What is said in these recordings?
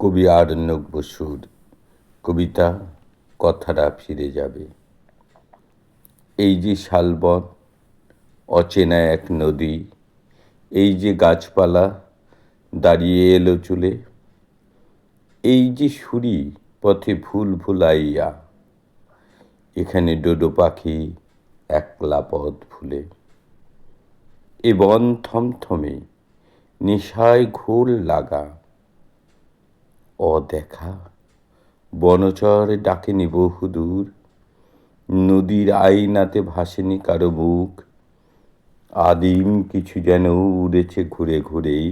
কবি আরণ্যক বসুর কবিতা কথাটা ফিরে যাবে। এই যে শালবন, অচেনা এক নদী, এই যে গাছপালা দাঁড়িয়ে এলো চুলে, এই যে সুরি পথে ফুল ফুলাইয়া, এখানে ডোডো পাখি একলা পথ ভুলে। এ বন থমথমে নেশায় ঘোর লাগা, অদেখা বনচর ডাকেনি বহুদূর, নদীর আইনাতে ভাসেনি কারো মুখ, আদিম কিছু যেন উড়েছে ঘুরে ঘুরেই,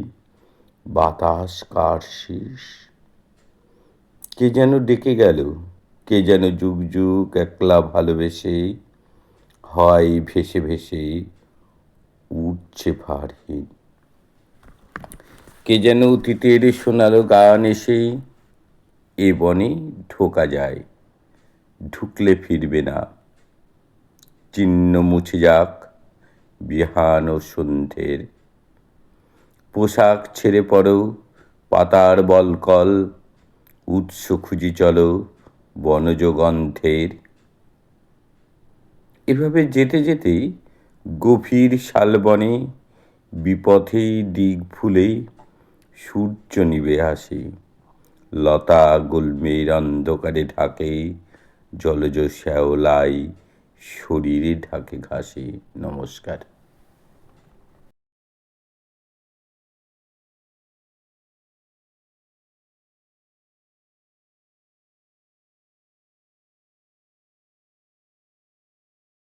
বাতাস কার শীষ। কে যেন ডেকে গেল, কে যেন যুগ যুগ একলা ভালোবেসে, হয় ভেসে ভেসে উঠছে ভারহীন। কে যেন অতীতের শোনালো গান এসে, এ বনে ঢোকা যায়, ঢুকলে ফিরবে না। চিহ্ন মুছে যাক বিহান ও সন্ধ্যের, পোশাক ছেড়ে পড়ো পাতার বলকল, উৎস খুঁজি চলো বনজ গন্ধের। এভাবে যেতে যেতে গভীর শালবনে, বিপথে দিক ভুলে সূর্য নিবে আসে, লতা গুল্মের অন্ধকারে ঢাকে, জলজ শ্যাওলাই শরীরে ঢাকে ঘাসে। নমস্কার।